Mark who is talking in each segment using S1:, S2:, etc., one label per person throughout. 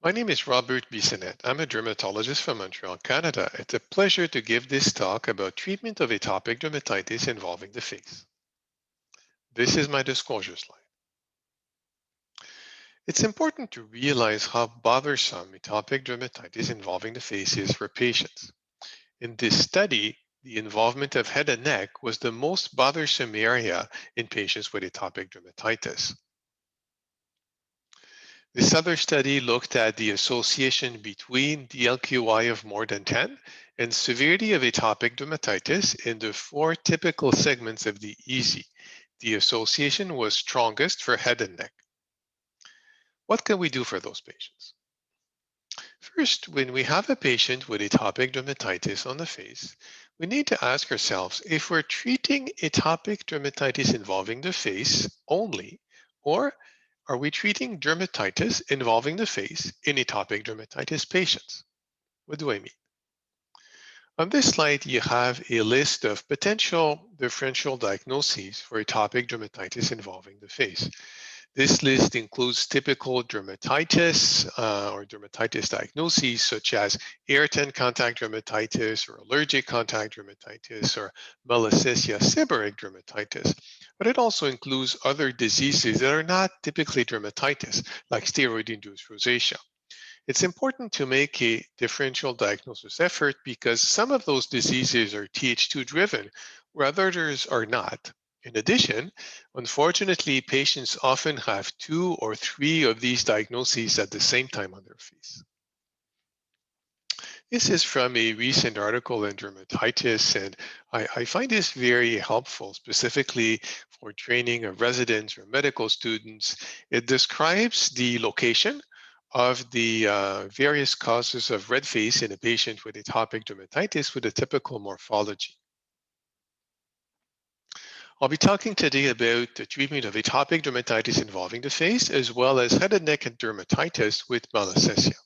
S1: My name is Robert Bissonnette. I'm a dermatologist from Montreal, Canada. It's a pleasure to give this talk about treatment of atopic dermatitis involving the face. This is my disclosure slide. It's important to realize how bothersome atopic dermatitis involving the face is for patients. In this study, the involvement of head and neck was the most bothersome area in patients with atopic dermatitis. This other study looked at the association between DLQI of more than 10 and severity of atopic dermatitis in the four typical segments of the EASI. The association was strongest for head and neck. What can we do for those patients? First, when we have a patient with atopic dermatitis on the face, we need to ask ourselves if we're treating atopic dermatitis involving the face only, or are we treating dermatitis involving the face in atopic dermatitis patients? What do I mean? On this slide, you have a list of potential differential diagnoses for atopic dermatitis involving the face. This list includes typical dermatitis or dermatitis diagnoses such as irritant contact dermatitis or allergic contact dermatitis or malassezia seborrheic dermatitis. But it also includes other diseases that are not typically dermatitis, like steroid-induced rosacea. It's important to make a differential diagnosis effort because some of those diseases are Th2 driven, where others are not. In addition, unfortunately, patients often have two or three of these diagnoses at the same time on their face. This is from a recent article in Dermatitis, and I find this very helpful, specifically for training of residents or medical students. It describes the location of the various causes of red face in a patient with atopic dermatitis with a typical morphology. I'll be talking today about the treatment of atopic dermatitis involving the face, as well as head and neck and dermatitis with malassezia.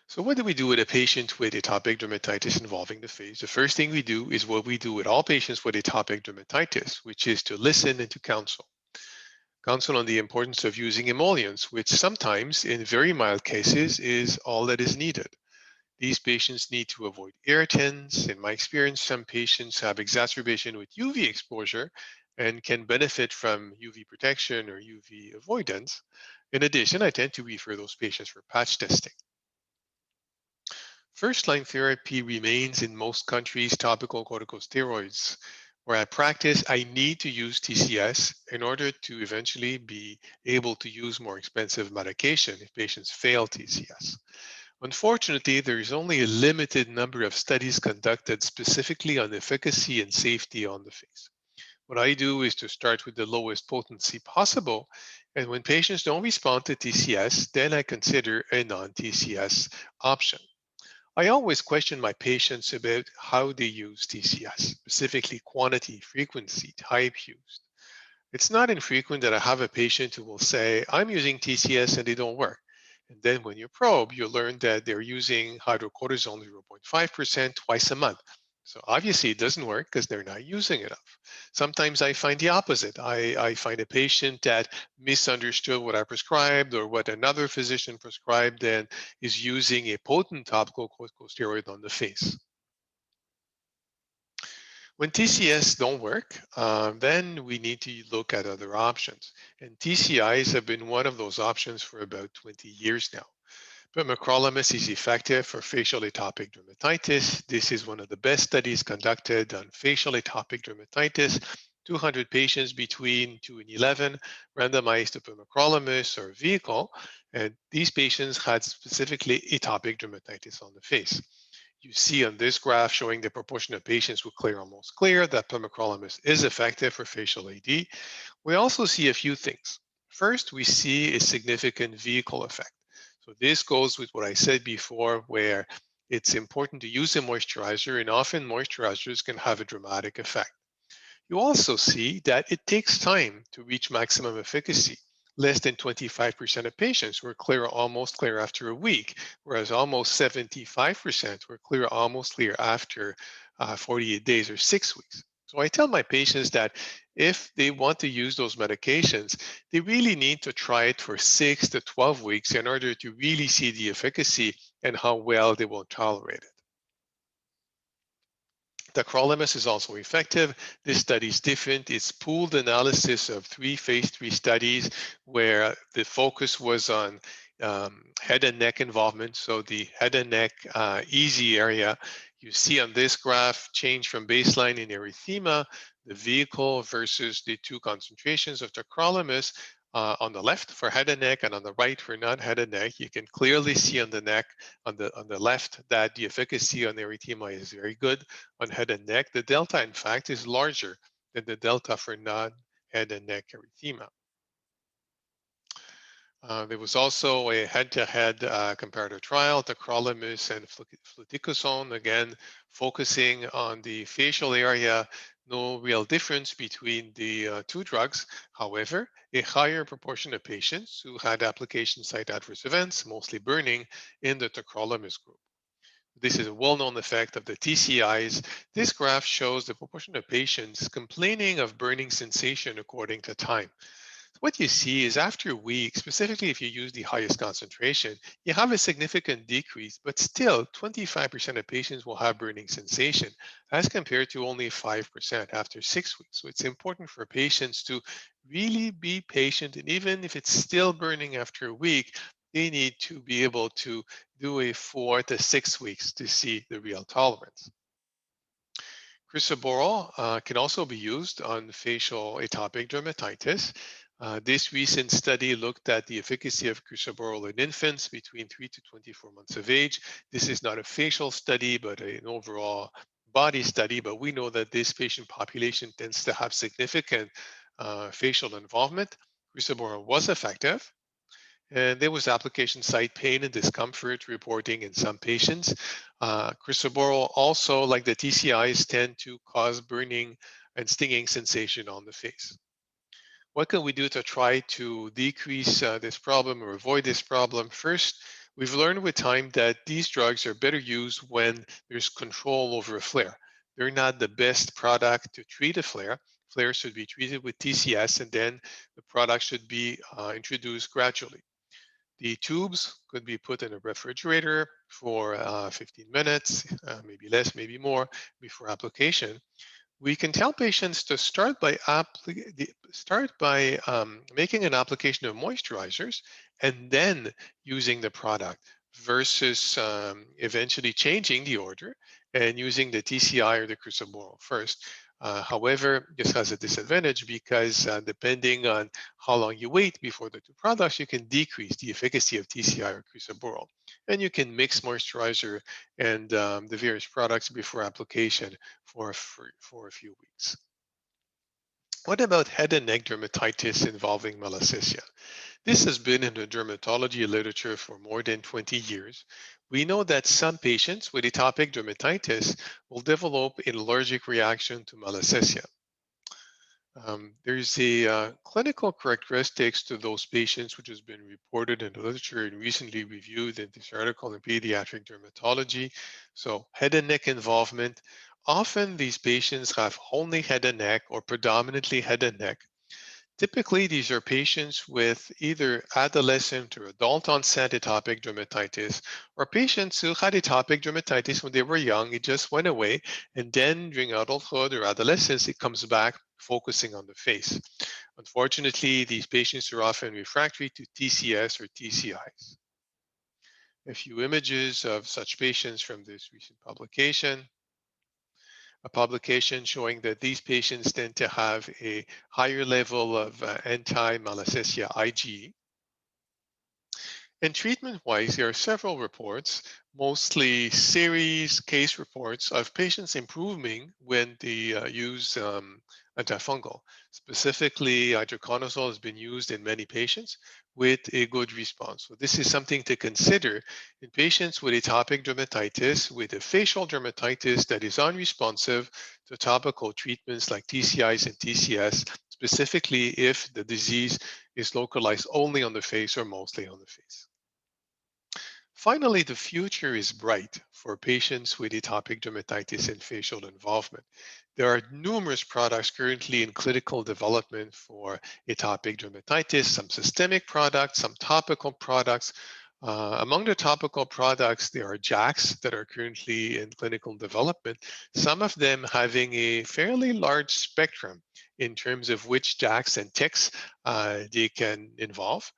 S1: So what do we do with a patient with atopic dermatitis involving the face? The first thing we do is what we do with all patients with atopic dermatitis, which is to listen and to counsel. Counsel on the importance of using emollients, which sometimes in very mild cases is all that is needed. These patients need to avoid irritants. In my experience, some patients have exacerbation with UV exposure and can benefit from UV protection or UV avoidance. In addition, I tend to refer those patients for patch testing. First-line therapy remains in most countries topical corticosteroids. Where I practice, I need to use TCS in order to eventually be able to use more expensive medication if patients fail TCS. Unfortunately, there is only a limited number of studies conducted specifically on efficacy and safety on the face. What I do is to start with the lowest potency possible, and when patients don't respond to TCS, then I consider a non-TCS option. I always question my patients about how they use TCS, specifically quantity, frequency, type used. It's not infrequent that I have a patient who will say, I'm using TCS and they don't work. And then when you probe, you learn that they're using hydrocortisone 0.5% twice a month. So obviously it doesn't work because they're not using enough. Sometimes I find the opposite. I find a patient that misunderstood what I prescribed or what another physician prescribed and is using a potent topical corticosteroid on the face. When TCS don't work, then we need to look at other options. And TCIs have been one of those options for about 20 years now. Pimecrolimus is effective for facial atopic dermatitis. This is one of the best studies conducted on facial atopic dermatitis. 200 patients between 2 and 11 randomized to pimecrolimus or vehicle. And these patients had specifically atopic dermatitis on the face. You see on this graph showing the proportion of patients with clear almost clear that pimecrolimus is effective for facial AD. We also see a few things. First, we see a significant vehicle effect. So this goes with what I said before, where it's important to use a moisturizer, and often moisturizers can have a dramatic effect. You also see that it takes time to reach maximum efficacy. Less than 25% of patients were clear or almost clear after a week, whereas almost 75% were clear or almost clear after 48 days or 6 weeks. So I tell my patients that if they want to use those medications, they really need to try it for 6 to 12 weeks in order to really see the efficacy and how well they will tolerate it. Tacrolimus is also effective. This study is different. It's pooled analysis of 3 phase 3 studies where the focus was on head and neck involvement. So the head and neck easy area, you see on this graph change from baseline in erythema, the vehicle versus the 2 concentrations of tacrolimus on the left for head and neck and on the right for not head and neck. You can clearly see on the neck, on the left, that the efficacy on erythema is very good. On head and neck, the delta, in fact, is larger than the delta for non-head and neck erythema. There was also a head-to-head comparator trial, tacrolimus and fluticasone, again, focusing on the facial area. No real difference between the 2 drugs. However, a higher proportion of patients who had application site adverse events, mostly burning, in the tacrolimus group. This is a well-known effect of the TCIs. This graph shows the proportion of patients complaining of burning sensation according to time. What you see is after a week, specifically if you use the highest concentration, you have a significant decrease, but still 25% of patients will have burning sensation as compared to only 5% after 6 weeks. So it's important for patients to really be patient. And even if it's still burning after a week, they need to be able to do a 4 to 6 weeks to see the real tolerance. Crisaborole can also be used on facial atopic dermatitis. This recent study looked at the efficacy of crisaborole in infants between 3 to 24 months of age. This is not a facial study, but an overall body study. But we know that this patient population tends to have significant facial involvement. Crisaborole was effective. And there was application site pain and discomfort reporting in some patients. Crisaborole also, like the TCIs, tend to cause burning and stinging sensation on the face. What can we do to try to decrease this problem or avoid this problem? First, we've learned with time that these drugs are better used when there's control over a flare. They're not the best product to treat a flare. Flares should be treated with TCS, and then the product should be introduced gradually. The tubes could be put in a refrigerator for 15 minutes, maybe less, maybe more, before application. We can tell patients to start by making an application of moisturizers and then using the product versus eventually changing the order and using the TCI or the crisaborole first. However, this has a disadvantage because depending on how long you wait before the 2 products, you can decrease the efficacy of TCI or crisaborole. And you can mix moisturizer and the various products before application for a few weeks. What about head and neck dermatitis involving malassezia? This has been in the dermatology literature for more than 20 years. We know that some patients with atopic dermatitis will develop an allergic reaction to malassezia. There's a clinical characteristics to those patients, which has been reported in the literature and recently reviewed in this article in pediatric dermatology. So head and neck involvement. Often these patients have only head and neck or predominantly head and neck. Typically, these are patients with either adolescent or adult onset atopic dermatitis, or patients who had atopic dermatitis when they were young, it just went away, and then during adulthood or adolescence, it comes back focusing on the face. Unfortunately, these patients are often refractory to TCS or TCIs. A few images of such patients from this recent publication. A publication showing that these patients tend to have a higher level of anti-malassezia IgE. And treatment-wise, there are several reports, mostly series case reports of patients improving when they use antifungal. Specifically, hydroconazole has been used in many patients with a good response. So this is something to consider in patients with atopic dermatitis, with a facial dermatitis that is unresponsive to topical treatments like TCIs and TCS, specifically if the disease is localized only on the face or mostly on the face. Finally, the future is bright for patients with atopic dermatitis and facial involvement. There are numerous products currently in clinical development for atopic dermatitis, some systemic products, some topical products. Among the topical products, there are JAKs that are currently in clinical development, some of them having a fairly large spectrum in terms of which JAKs and ticks they can involve.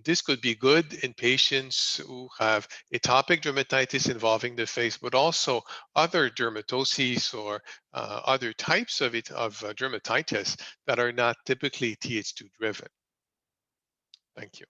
S1: This could be good in patients who have atopic dermatitis involving the face, but also other dermatoses or other types of dermatitis that are not typically Th2 driven. Thank you.